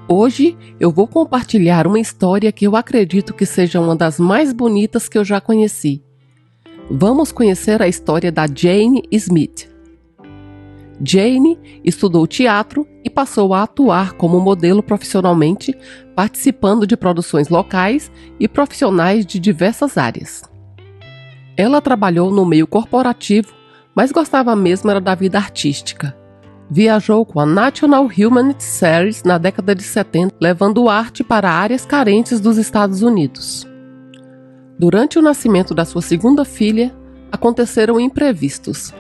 Hoje eu vou compartilhar uma história que eu acredito que seja uma das mais bonitas que eu já conheci. Vamos conhecer a história da Jane Smith. Jane estudou teatro e passou a atuar como modelo profissionalmente, participando de produções locais e profissionais de diversas áreas. Ela trabalhou no meio corporativo, mas gostava mesmo era da vida artística. Viajou com a National Humanities Series na década de 70, levando arte para áreas carentes dos Estados Unidos. Durante o nascimento da sua segunda filha, aconteceram imprevistos.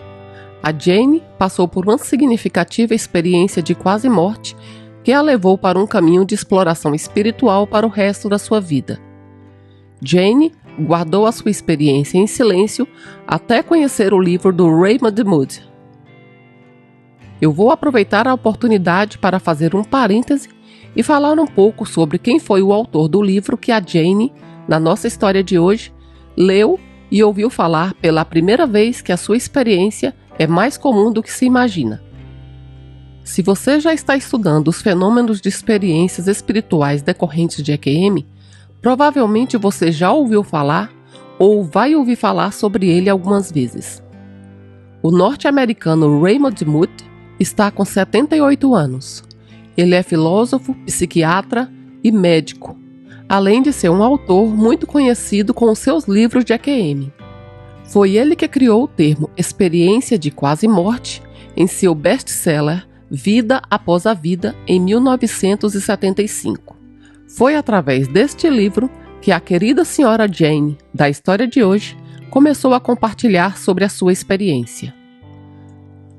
A Jane passou por uma significativa experiência de quase morte que a levou para um caminho de exploração espiritual para o resto da sua vida. Jane guardou a sua experiência em silêncio até conhecer o livro do Raymond Moody. Eu vou aproveitar a oportunidade para fazer um parêntese e falar um pouco sobre quem foi o autor do livro que a Jane, na nossa história de hoje, leu e ouviu falar pela primeira vez que a sua experiência é mais comum do que se imagina. Se você já está estudando os fenômenos de experiências espirituais decorrentes de EQM, provavelmente você já ouviu falar ou vai ouvir falar sobre ele algumas vezes. O norte-americano Raymond Moody está com 78 anos. Ele é filósofo, psiquiatra e médico, além de ser um autor muito conhecido com os seus livros de EQM. Foi ele que criou o termo experiência de quase morte em seu best-seller Vida Após a Vida, em 1975. Foi através deste livro que a querida senhora Jane, da história de hoje, começou a compartilhar sobre a sua experiência.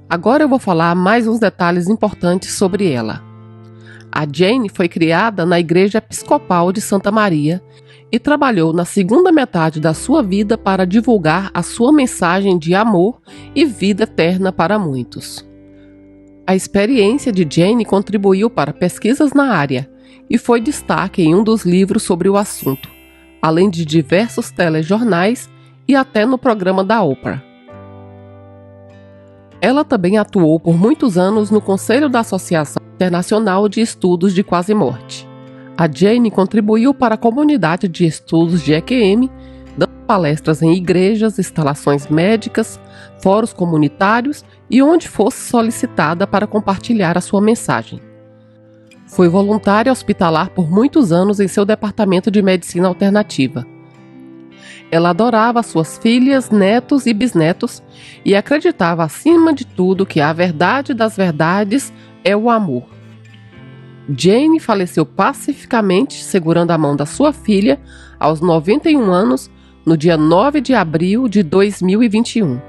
Agora eu vou falar mais uns detalhes importantes sobre ela. A Jane foi criada na Igreja Episcopal de Santa Maria e trabalhou na segunda metade da sua vida para divulgar a sua mensagem de amor e vida eterna para muitos. A experiência de Jane contribuiu para pesquisas na área e foi destaque em um dos livros sobre o assunto, além de diversos telejornais e até no programa da Oprah. Ela também atuou por muitos anos no Conselho da Associação Internacional de Estudos de Quase Morte. A Jane contribuiu para a comunidade de estudos de EQM, dando palestras em igrejas, instalações médicas, fóruns comunitários e onde fosse solicitada para compartilhar a sua mensagem. Foi voluntária hospitalar por muitos anos em seu departamento de medicina alternativa. Ela adorava suas filhas, netos e bisnetos e acreditava acima de tudo que a verdade das verdades é o amor. Jane faleceu pacificamente segurando a mão da sua filha aos 91 anos no dia 9 de abril de 2021.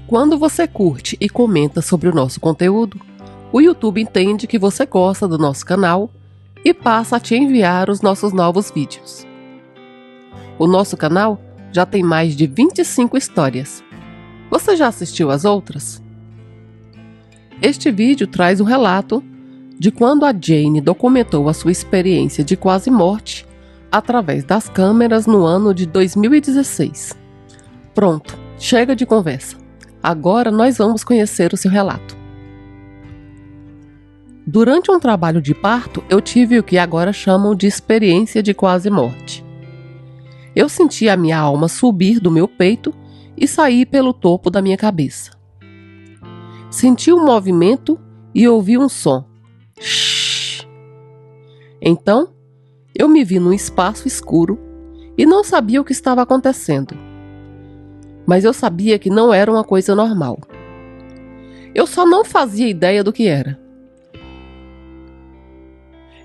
Quando você curte e comenta sobre o nosso conteúdo, o YouTube entende que você gosta do nosso canal e passa a te enviar os nossos novos vídeos. O nosso canal já tem mais de 25 histórias. Você já assistiu às outras? Este vídeo traz um relato de quando a Jane documentou a sua experiência de quase morte através das câmeras no ano de 2016. Pronto, chega de conversa. Agora nós vamos conhecer o seu relato. Durante um trabalho de parto, eu tive o que agora chamam de experiência de quase morte. Eu senti a minha alma subir do meu peito e sair pelo topo da minha cabeça. Senti um movimento e ouvi um som. Shhh. Então, eu me vi num espaço escuro e não sabia o que estava acontecendo. Mas eu sabia que não era uma coisa normal. Eu só não fazia ideia do que era.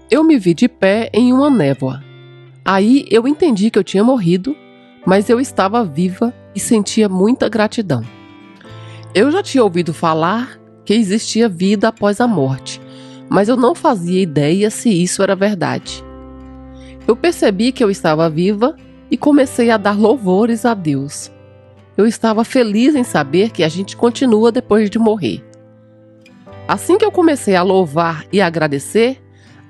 Eu me vi de pé em uma névoa. Aí eu entendi que eu tinha morrido, mas eu estava viva e sentia muita gratidão. Eu já tinha ouvido falar que existia vida após a morte, mas eu não fazia ideia se isso era verdade. Eu percebi que eu estava viva e comecei a dar louvores a Deus. Eu estava feliz em saber que a gente continua depois de morrer. Assim que eu comecei a louvar e agradecer,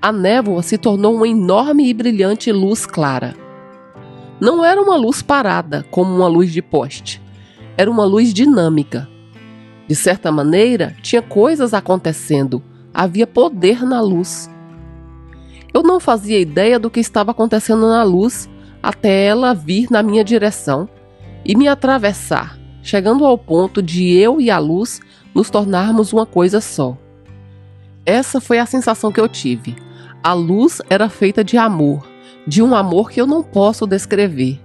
a névoa se tornou uma enorme e brilhante luz clara. Não era uma luz parada, como uma luz de poste. Era uma luz dinâmica. De certa maneira, tinha coisas acontecendo, Havia poder na luz. Eu não fazia ideia do que estava acontecendo na luz até ela vir na minha direção e me atravessar, chegando ao ponto de eu e a luz nos tornarmos uma coisa só. Essa foi a sensação que eu tive. A luz era feita de amor, de um amor que eu não posso descrever.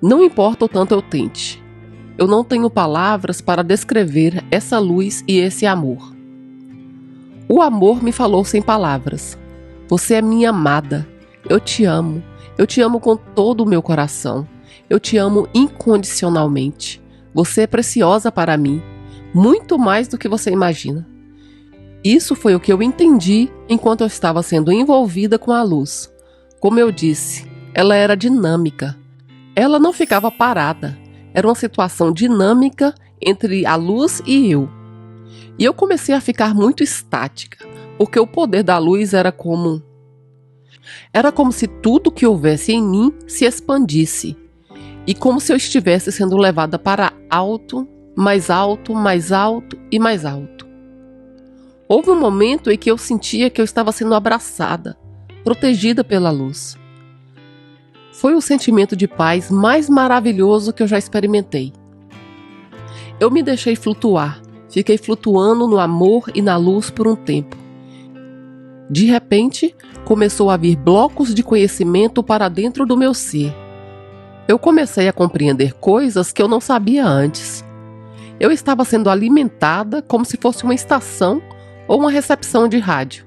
Não importa o tanto eu tente. Eu não tenho palavras para descrever essa luz e esse amor. O amor me falou sem palavras. Você é minha amada. Eu te amo. Eu te amo com todo o meu coração. Eu te amo incondicionalmente. Você é preciosa para mim, muito mais do que você imagina. Isso foi o que eu entendi enquanto eu estava sendo envolvida com a luz. Como eu disse, ela era dinâmica. Ela não ficava parada. Era uma situação dinâmica entre a luz e eu. E eu comecei a ficar muito estática, porque o poder da luz era como se tudo que houvesse em mim se expandisse. E como se eu estivesse sendo levada para alto, mais alto, mais alto e mais alto. Houve um momento em que eu sentia que eu estava sendo abraçada, protegida pela luz. Foi o sentimento de paz mais maravilhoso que eu já experimentei. Eu me deixei flutuar, fiquei flutuando no amor e na luz por um tempo. De repente, começou a vir blocos de conhecimento para dentro do meu ser. Eu comecei a compreender coisas que eu não sabia antes. Eu estava sendo alimentada como se fosse uma estação ou uma recepção de rádio.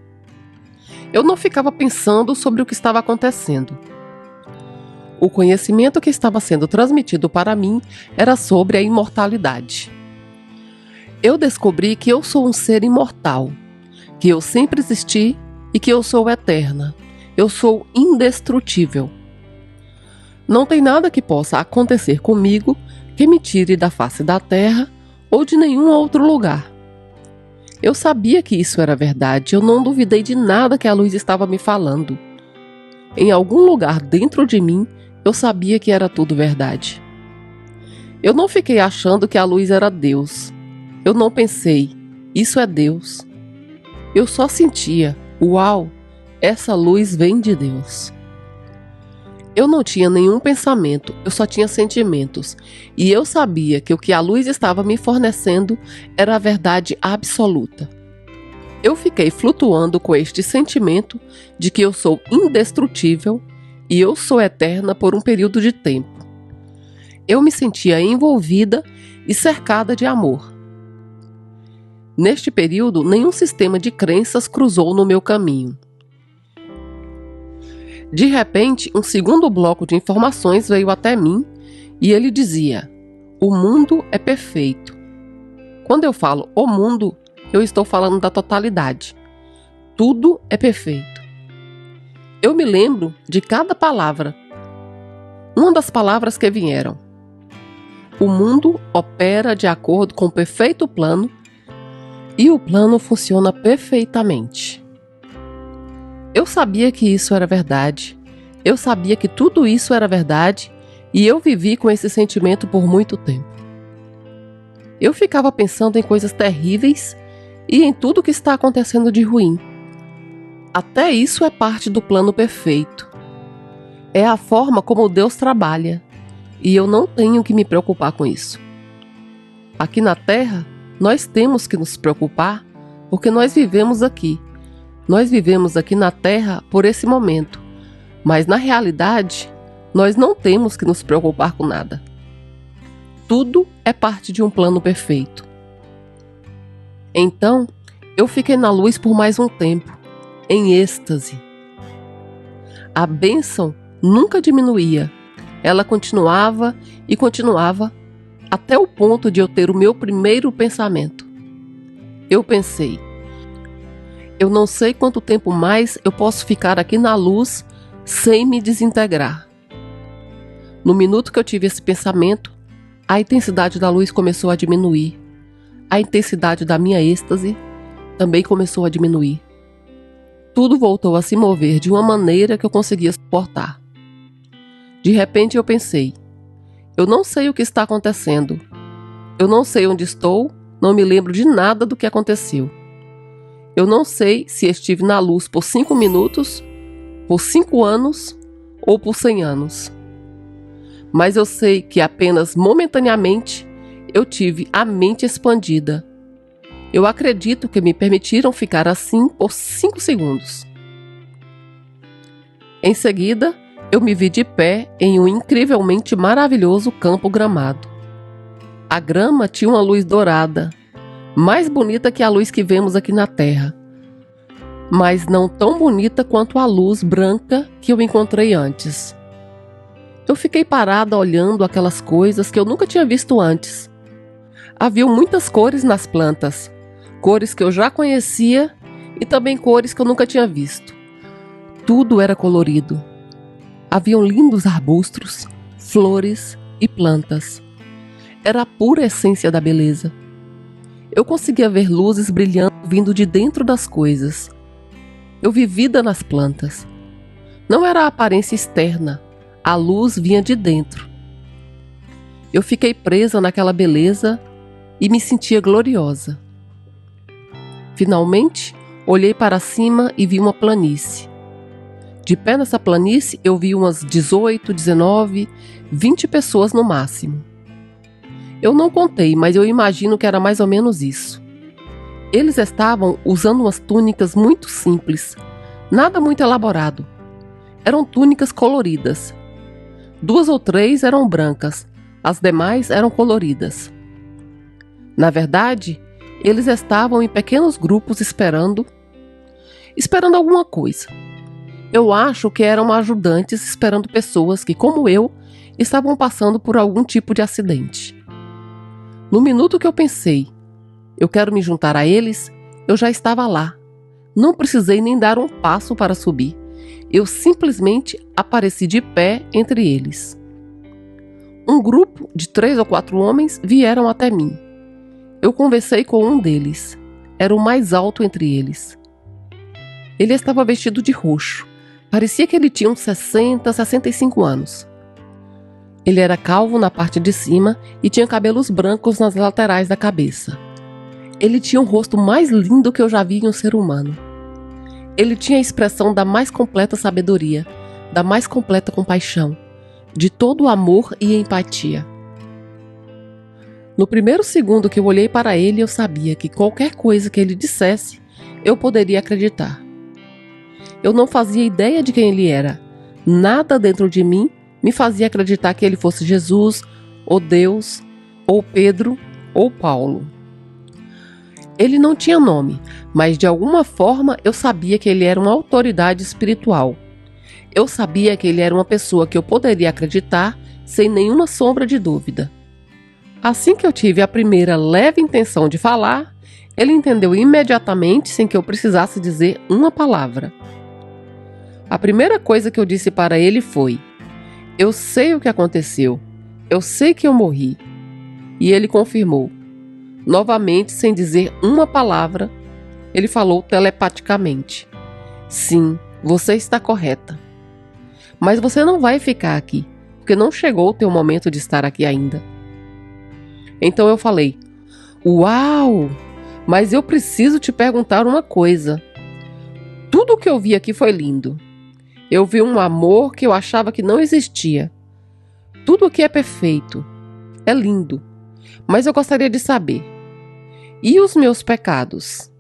Eu não ficava pensando sobre o que estava acontecendo. O conhecimento que estava sendo transmitido para mim era sobre a imortalidade. Eu descobri que eu sou um ser imortal, que eu sempre existi e que eu sou eterna. Eu sou indestrutível. Não tem nada que possa acontecer comigo que me tire da face da terra ou de nenhum outro lugar. Eu sabia que isso era verdade, eu não duvidei de nada que a luz estava me falando. Em algum lugar dentro de mim, eu sabia que era tudo verdade. Eu não fiquei achando que a luz era Deus. Eu não pensei, isso é Deus. Eu só sentia, uau, essa luz vem de Deus. Eu não tinha nenhum pensamento, eu só tinha sentimentos. E eu sabia que o que a luz estava me fornecendo era a verdade absoluta. Eu fiquei flutuando com este sentimento de que eu sou indestrutível e eu sou eterna por um período de tempo. Eu me sentia envolvida e cercada de amor. Neste período, nenhum sistema de crenças cruzou no meu caminho. De repente, um segundo bloco de informações veio até mim e ele dizia: o mundo é perfeito. Quando eu falo o mundo, eu estou falando da totalidade. Tudo é perfeito. Eu me lembro de cada palavra. Uma das palavras que vieram: o mundo opera de acordo com o perfeito plano e o plano funciona perfeitamente. Eu sabia que isso era verdade. Eu sabia que tudo isso era verdade e eu vivi com esse sentimento por muito tempo. Eu ficava pensando em coisas terríveis e em tudo que está acontecendo de ruim. Até isso é parte do plano perfeito. É a forma como Deus trabalha e eu não tenho que me preocupar com isso. Aqui na Terra, nós temos que nos preocupar porque nós vivemos aqui. Nós vivemos aqui na Terra por esse momento, mas na realidade, nós não temos que nos preocupar com nada. Tudo é parte de um plano perfeito. Então, eu fiquei na luz por mais um tempo, em êxtase. A bênção nunca diminuía, ela continuava e continuava, até o ponto de eu ter o meu primeiro pensamento. Eu pensei: eu não sei quanto tempo mais eu posso ficar aqui na luz sem me desintegrar. No minuto que eu tive esse pensamento, a intensidade da luz começou a diminuir. A intensidade da minha êxtase também começou a diminuir. Tudo voltou a se mover de uma maneira que eu conseguia suportar. De repente eu pensei: eu não sei o que está acontecendo. Eu não sei onde estou, não me lembro de nada do que aconteceu. Eu não sei se estive na luz por 5 minutos, por 5 anos ou por 100 anos. Mas eu sei que apenas momentaneamente eu tive a mente expandida. Eu acredito que me permitiram ficar assim por 5 segundos. Em seguida, eu me vi de pé em um incrivelmente maravilhoso campo gramado. A grama tinha uma luz dourada, mais bonita que a luz que vemos aqui na Terra, mas não tão bonita quanto a luz branca que eu encontrei antes. Eu fiquei parada olhando aquelas coisas que eu nunca tinha visto antes. Havia muitas cores nas plantas, cores que eu já conhecia e também cores que eu nunca tinha visto. Tudo era colorido. Haviam lindos arbustos, flores e plantas. Era a pura essência da beleza. Eu conseguia ver luzes brilhando vindo de dentro das coisas. Eu vi vida nas plantas. Não era a aparência externa, a luz vinha de dentro. Eu fiquei presa naquela beleza e me sentia gloriosa. Finalmente, olhei para cima e vi uma planície. De pé nessa planície, eu vi umas 18, 19, 20 pessoas no máximo. Eu não contei, mas eu imagino que era mais ou menos isso. Eles estavam usando umas túnicas muito simples, nada muito elaborado. Eram túnicas coloridas. 2 ou 3 eram brancas, as demais eram coloridas. Na verdade, eles estavam em pequenos grupos esperando alguma coisa. Eu acho que eram ajudantes esperando pessoas que, como eu, estavam passando por algum tipo de acidente. No minuto que eu pensei, eu quero me juntar a eles, eu já estava lá. Não precisei nem dar um passo para subir. Eu simplesmente apareci de pé entre eles. Um grupo de 3 ou 4 homens vieram até mim. Eu conversei com um deles. Era o mais alto entre eles. Ele estava vestido de roxo. Parecia que ele tinha uns 60, 65 anos. Ele era calvo na parte de cima e tinha cabelos brancos nas laterais da cabeça. Ele tinha o rosto mais lindo que eu já vi em um ser humano. Ele tinha a expressão da mais completa sabedoria, da mais completa compaixão, de todo o amor e empatia. No primeiro segundo que eu olhei para ele, eu sabia que qualquer coisa que ele dissesse, eu poderia acreditar. Eu não fazia ideia de quem ele era. Nada dentro de mim me fazia acreditar que ele fosse Jesus, ou Deus, ou Pedro, ou Paulo. Ele não tinha nome, mas de alguma forma eu sabia que ele era uma autoridade espiritual. Eu sabia que ele era uma pessoa que eu poderia acreditar sem nenhuma sombra de dúvida. Assim que eu tive a primeira leve intenção de falar, ele entendeu imediatamente sem que eu precisasse dizer uma palavra. A primeira coisa que eu disse para ele foi: "Eu sei o que aconteceu. Eu sei que eu morri." E ele confirmou. Novamente, sem dizer uma palavra, ele falou telepaticamente: "Sim, você está correta. Mas você não vai ficar aqui, porque não chegou o teu momento de estar aqui ainda." Então eu falei: "Uau! Mas eu preciso te perguntar uma coisa. Tudo o que eu vi aqui foi lindo. Eu vi um amor que eu achava que não existia. Tudo aqui é perfeito. É lindo. Mas eu gostaria de saber. E os meus pecados?"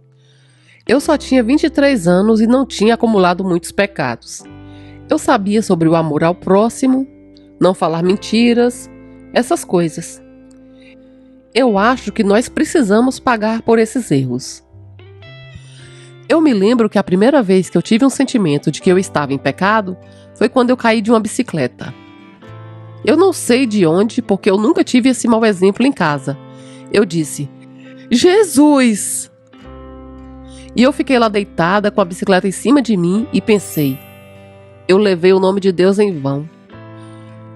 Eu só tinha 23 anos e não tinha acumulado muitos pecados. Eu sabia sobre o amor ao próximo, não falar mentiras, essas coisas. Eu acho que nós precisamos pagar por esses erros. Eu me lembro que a primeira vez que eu tive um sentimento de que eu estava em pecado foi quando eu caí de uma bicicleta. Eu não sei de onde, porque eu nunca tive esse mau exemplo em casa. Eu disse: "Jesus!" E eu fiquei lá deitada com a bicicleta em cima de mim e pensei: eu levei o nome de Deus em vão.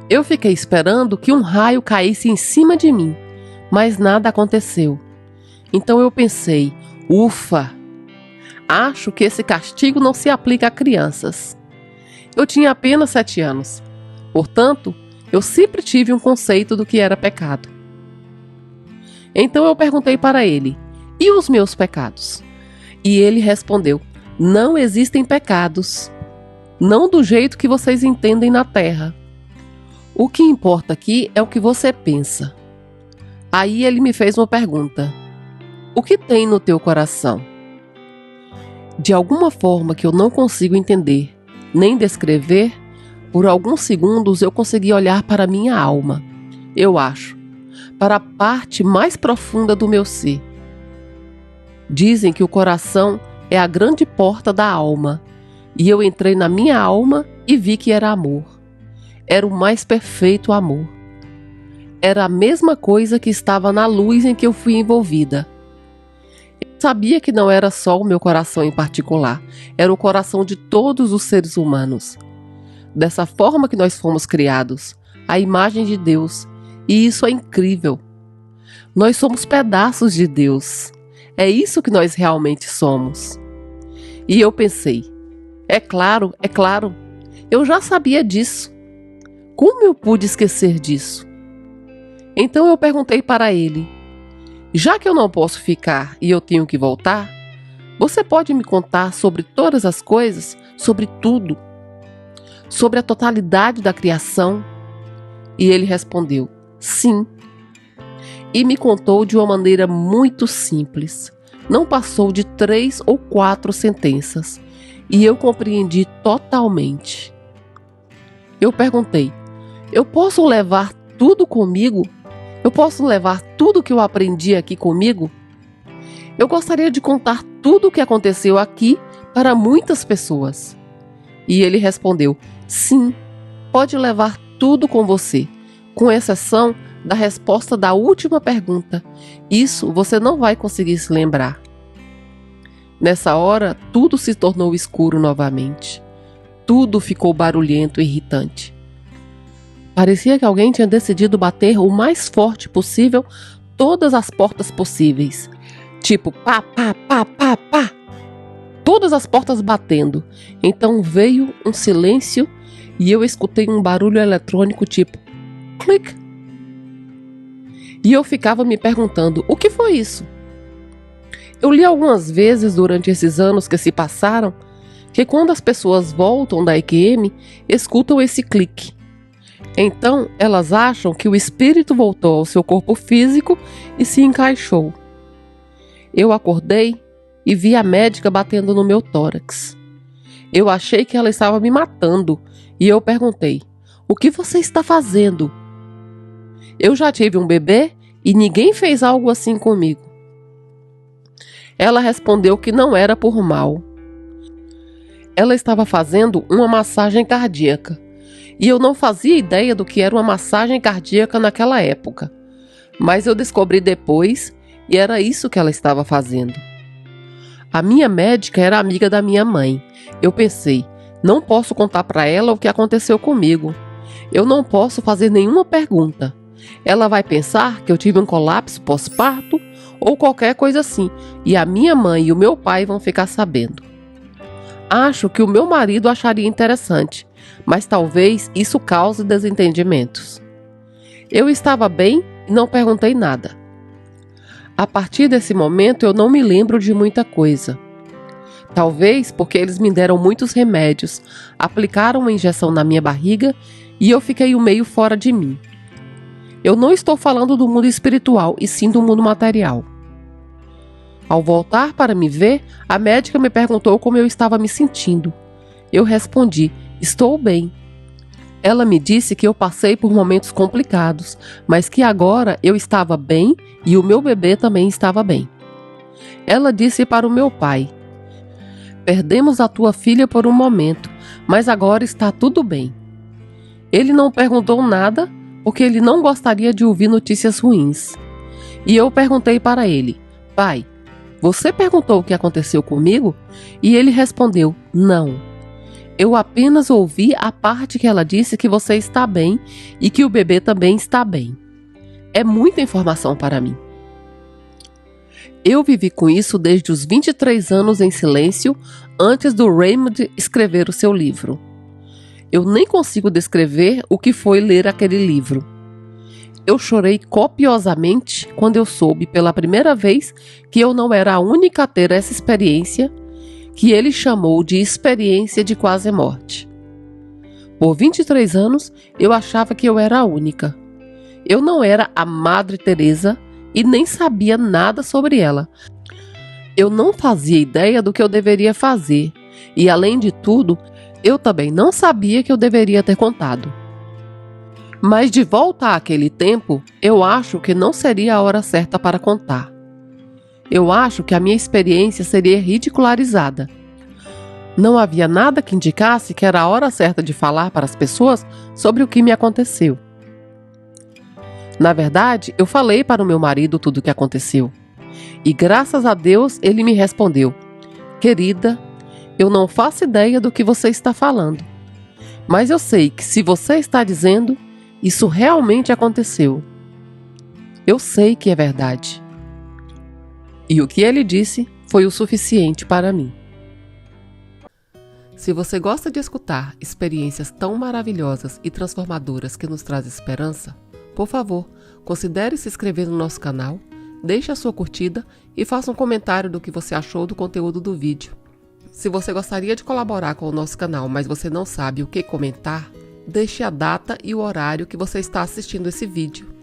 Eu fiquei esperando que um raio caísse em cima de mim, mas nada aconteceu. Então eu pensei: ufa! Acho que esse castigo não se aplica a crianças. Eu tinha apenas 7 anos. Portanto, eu sempre tive um conceito do que era pecado. Então eu perguntei para ele: "E os meus pecados?" E ele respondeu: não existem pecados, não do jeito que vocês entendem na terra. O que importa aqui é o que você pensa. Aí ele me fez uma pergunta: o que tem no teu coração? De alguma forma que eu não consigo entender, nem descrever, por alguns segundos eu consegui olhar para minha alma, eu acho, para a parte mais profunda do meu ser. Dizem que o coração é a grande porta da alma, e eu entrei na minha alma e vi que era amor. Era o mais perfeito amor. Era a mesma coisa que estava na luz em que eu fui envolvida. Eu sabia que não era só o meu coração em particular, era o coração de todos os seres humanos. Dessa forma que nós fomos criados, à imagem de Deus, e isso é incrível. Nós somos pedaços de Deus. É isso que nós realmente somos. E eu pensei, é claro, eu já sabia disso. Como eu pude esquecer disso? Então eu perguntei para ele: já que eu não posso ficar e eu tenho que voltar, você pode me contar sobre todas as coisas, sobre tudo, sobre a totalidade da criação? E ele respondeu: sim. E me contou de uma maneira muito simples. Não passou de 3 ou 4 sentenças. E eu compreendi totalmente. Eu perguntei: eu posso levar tudo comigo? Eu posso levar tudo que eu aprendi aqui comigo? Eu gostaria de contar tudo o que aconteceu aqui para muitas pessoas. E ele respondeu: sim, pode levar tudo com você, com exceção da resposta da última pergunta. Isso você não vai conseguir se lembrar. Nessa hora, tudo se tornou escuro novamente. Tudo ficou barulhento e irritante. Parecia que alguém tinha decidido bater o mais forte possível todas as portas possíveis. Tipo, pá, pá, pá, pá, pá. Todas as portas batendo. Então veio um silêncio e eu escutei um barulho eletrônico tipo clique. E eu ficava me perguntando: o que foi isso? Eu li algumas vezes durante esses anos que se passaram que quando as pessoas voltam da EQM, escutam esse clique. Então, elas acham que o espírito voltou ao seu corpo físico e se encaixou. Eu acordei e vi a médica batendo no meu tórax. Eu achei que ela estava me matando e eu perguntei: o que você está fazendo? Eu já tive um bebê e ninguém fez algo assim comigo. Ela respondeu que não era por mal. Ela estava fazendo uma massagem cardíaca. E eu não fazia ideia do que era uma massagem cardíaca naquela época. Mas eu descobri depois e era isso que ela estava fazendo. A minha médica era amiga da minha mãe. Eu pensei: não posso contar para ela o que aconteceu comigo. Eu não posso fazer nenhuma pergunta. Ela vai pensar que eu tive um colapso pós-parto ou qualquer coisa assim. E a minha mãe e o meu pai vão ficar sabendo. Acho que o meu marido acharia interessante, mas talvez isso cause desentendimentos. Eu estava bem e não perguntei nada. A partir desse momento eu não me lembro de muita coisa. Talvez porque eles me deram muitos remédios, aplicaram uma injeção na minha barriga e eu fiquei meio fora de mim. Eu não estou falando do mundo espiritual, e sim do mundo material. Ao voltar para me ver, a médica me perguntou como eu estava me sentindo. Eu respondi: estou bem. Ela me disse que eu passei por momentos complicados, mas que agora eu estava bem e o meu bebê também estava bem. Ela disse para o meu pai: perdemos a tua filha por um momento, mas agora está tudo bem. Ele não perguntou nada, porque ele não gostaria de ouvir notícias ruins. E eu perguntei para ele: pai, você perguntou o que aconteceu comigo? E ele respondeu: não. Eu apenas ouvi a parte que ela disse que você está bem e que o bebê também está bem. É muita informação para mim. Eu vivi com isso desde os 23 anos em silêncio, antes do Raymond escrever o seu livro. Eu nem consigo descrever o que foi ler aquele livro. Eu chorei copiosamente quando eu soube pela primeira vez que eu não era a única a ter essa experiência, que ele chamou de experiência de quase morte. Por 23 anos, eu achava que eu era a única. Eu não era a Madre Teresa e nem sabia nada sobre ela. Eu não fazia ideia do que eu deveria fazer e, além de tudo, eu também não sabia que eu deveria ter contado. Mas de volta àquele tempo, eu acho que não seria a hora certa para contar. Eu acho que a minha experiência seria ridicularizada. Não havia nada que indicasse que era a hora certa de falar para as pessoas sobre o que me aconteceu. Na verdade, eu falei para o meu marido tudo o que aconteceu. E graças a Deus ele me respondeu: "Querida, eu não faço ideia do que você está falando. Mas eu sei que se você está dizendo, isso realmente aconteceu. Eu sei que é verdade." E o que ele disse foi o suficiente para mim. Se você gosta de escutar experiências tão maravilhosas e transformadoras que nos traz esperança, por favor, considere se inscrever no nosso canal, deixe a sua curtida e faça um comentário do que você achou do conteúdo do vídeo. Se você gostaria de colaborar com o nosso canal, mas você não sabe o que comentar, deixe a data e o horário que você está assistindo esse vídeo.